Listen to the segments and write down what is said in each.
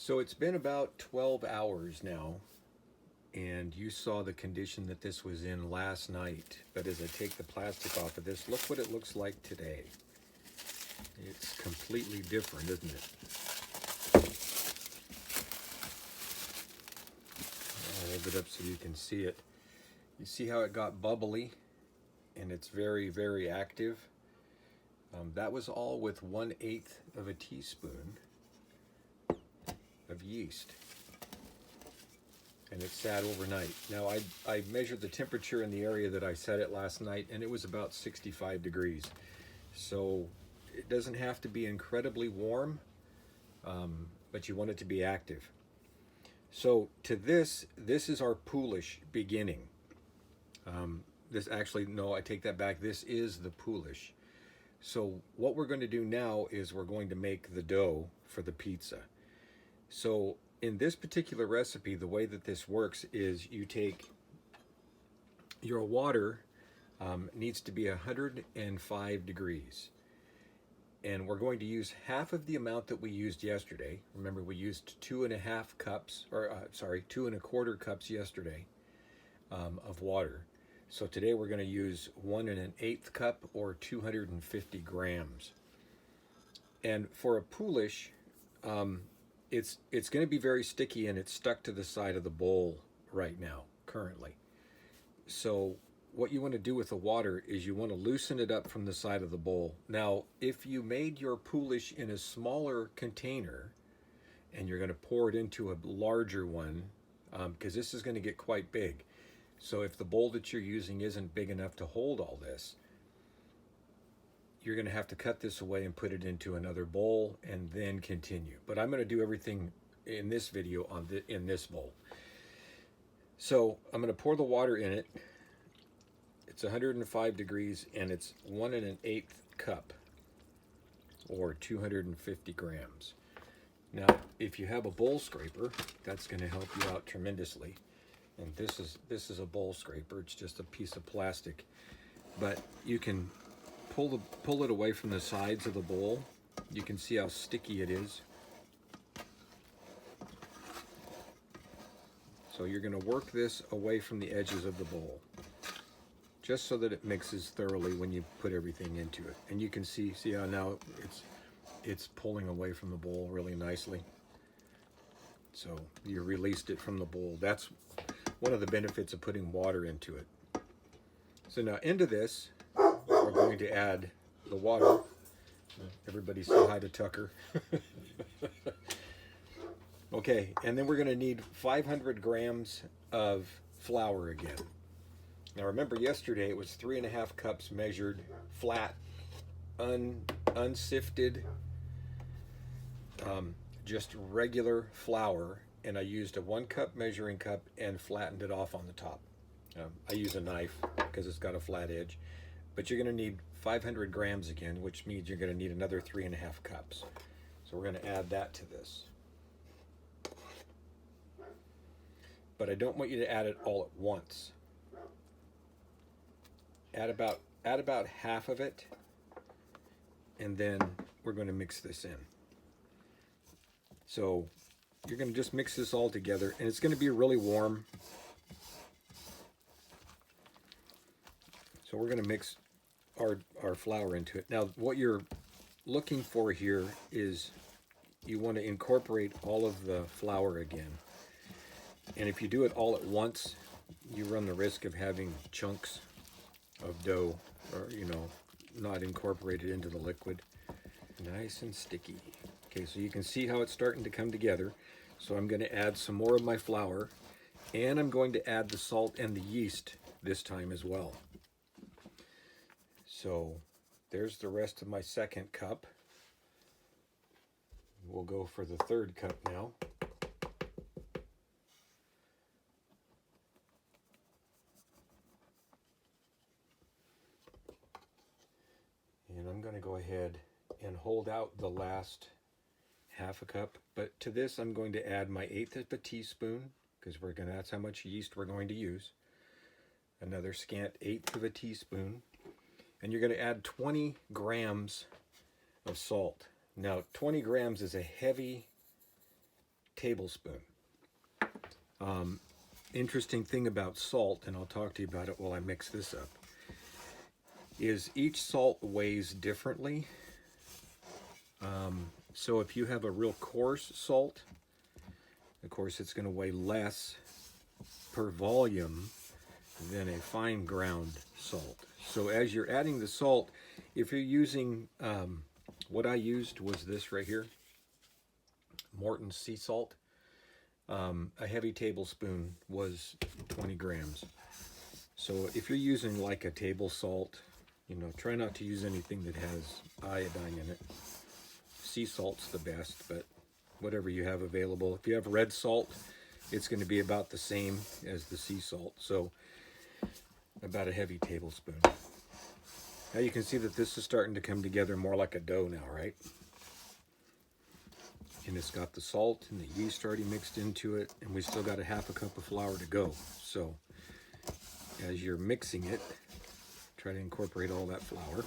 So it's been about 12 hours now, and you saw the condition that this was in last night. But as I take the plastic off of this, look what it looks like today. It's completely different, isn't it? I'll hold it up so you can see it. You see how it got bubbly, and it's very, very active. That was all with 1/8 of a teaspoon of yeast, and it sat overnight. Now I measured the temperature in the area that I set it last night, and it was about 65 degrees. So it doesn't have to be incredibly warm, but you want it to be active. So to this is our poolish beginning. This actually, no, I take that back. This is the poolish. So what we're going to do now is we're going to make the dough for the pizza. So in this particular recipe, the way that this works is you take your water, needs to be 105 degrees. And we're going to use half of the amount that we used yesterday. Remember, we used 2.5 cups, or 2.25 cups yesterday of water. So today we're going to use 1 1/8 cup, or 250 grams. And for a poolish, it's going to be very sticky, and it's stuck to the side of the bowl right now, currently. So what you want to do with the water is you want to loosen it up from the side of the bowl. Now, if you made your poolish in a smaller container and you're going to pour it into a larger one, because this is going to get quite big. So if the bowl that you're using isn't big enough to hold all this, you're going to have to cut this away and put it into another bowl and then continue. But I'm going to do everything in this video in this bowl. So I'm going to pour the water in it. It's 105 degrees, and it's 1 1/8 cup, or 250 grams. Now, if you have a bowl scraper, that's going to help you out tremendously. And this is a bowl scraper. It's just a piece of plastic, but you can pull it away from the sides of the bowl. You can see how sticky it is. So you're going to work this away from the edges of the bowl, just so that it mixes thoroughly when you put everything into it. And you can see how now it's pulling away from the bowl really nicely. So you released it from the bowl. That's one of the benefits of putting water into it. So now into this, we're going to add the water. Everybody say hi to Tucker. Okay, and then we're going to need 500 grams of flour again. Now remember, yesterday it was 3.5 cups measured, flat, unsifted, just regular flour, and I used a 1 cup measuring cup and flattened it off on the top. I use a knife because it's got a flat edge, but you're going to need 500 grams again, which means you're going to need another 3.5 cups. So we're going to add that to this. But I don't want you to add it all at once. Add about half of it, and then we're going to mix this in. So you're going to just mix this all together, and it's going to be really warm. So we're going to mix our flour into it. Now, what you're looking for here is you want to incorporate all of the flour again. And if you do it all at once, you run the risk of having chunks of dough, or not incorporated into the liquid. Nice and sticky. Okay, so you can see how it's starting to come together. So I'm going to add some more of my flour, and I'm going to add the salt and the yeast this time as well. So there's the rest of my 2nd cup. We'll go for the 3rd cup now. And I'm going to go ahead and hold out the last 1/2 cup. But to this, I'm going to add my 1/8 of a teaspoon, because that's how much yeast we're going to use. Another scant 1/8 of a teaspoon. And you're going to add 20 grams of salt. Now, 20 grams is a heavy tablespoon. Interesting thing about salt, and I'll talk to you about it while I mix this up, is each salt weighs differently. So if you have a real coarse salt, of course it's going to weigh less per volume than a fine ground salt. So as you're adding the salt, if you're using, what I used was this right here, Morton's sea salt. A heavy tablespoon was 20 grams. So if you're using like a table salt, you know, try not to use anything that has iodine in it. Sea salt's the best, but whatever you have available. If you have red salt, it's going to be about the same as the sea salt. So about a heavy tablespoon. Now you can see that this is starting to come together more like a dough now, right? And it's got the salt and the yeast already mixed into it, and we still got a half a cup of flour to go. So as you're mixing it, try to incorporate all that flour.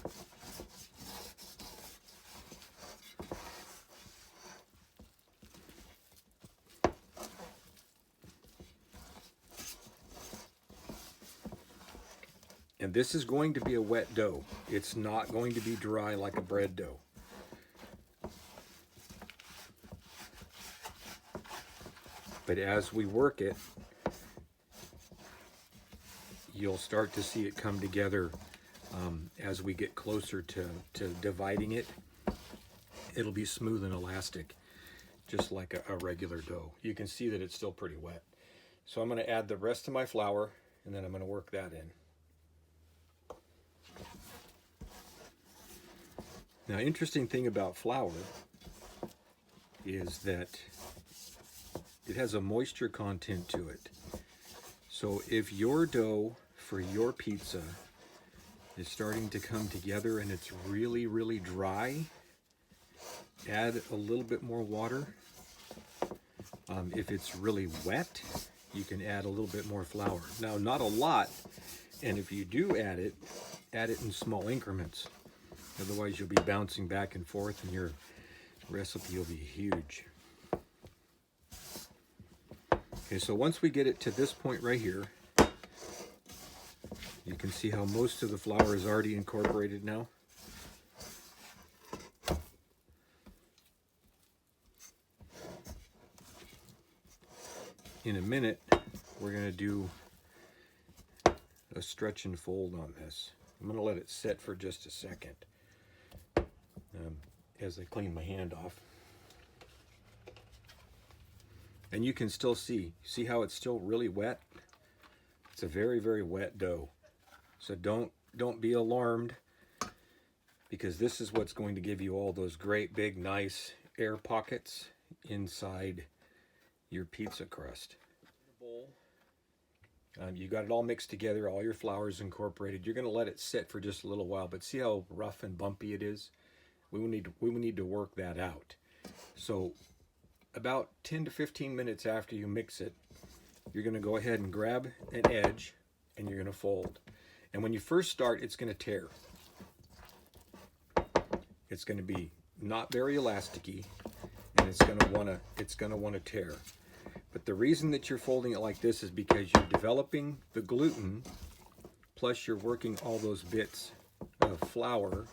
And this is going to be a wet dough. It's not going to be dry like a bread dough. But as we work it, you'll start to see it come together as we get closer to dividing it. It'll be smooth and elastic, just like a regular dough. You can see that it's still pretty wet. So I'm going to add the rest of my flour, and then I'm going to work that in. Now, interesting thing about flour is that it has a moisture content to it. So if your dough for your pizza is starting to come together and it's really, really dry, add a little bit more water. If it's really wet, you can add a little bit more flour. Now, not a lot, and if you do add it in small increments. Otherwise, you'll be bouncing back and forth and your recipe will be huge. Okay, so once we get it to this point right here, you can see how most of the flour is already incorporated now. In a minute, we're going to do a stretch and fold on this. I'm going to let it set for just a second as I clean my hand off. And you can still see how it's still really wet? It's a very, very wet dough. So don't be alarmed, because this is what's going to give you all those great big nice air pockets inside your pizza crust. You got it all mixed together, all your flour's incorporated. You're going to let it sit for just a little while, but see how rough and bumpy it is? We will need to work that out. So about 10 to 15 minutes after you mix it, you're going to go ahead and grab an edge and you're going to fold. And when you first start, it's going to tear. It's going to be not very elasticy, and it's going to want to tear. But the reason that you're folding it like this is because you're developing the gluten, plus you're working all those bits of flour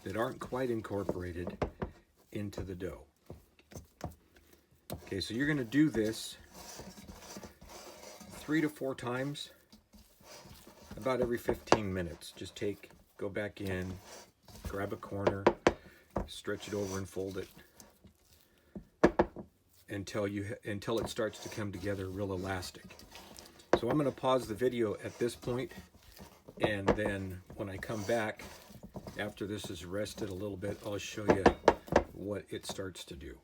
that aren't quite incorporated into the dough. Okay, so you're going to do this 3 to 4 times, about every 15 minutes. Just go back in, grab a corner, stretch it over and fold it until it starts to come together real elastic. So I'm going to pause the video at this point, and then when I come back after this is rested a little bit, I'll show you what it starts to do.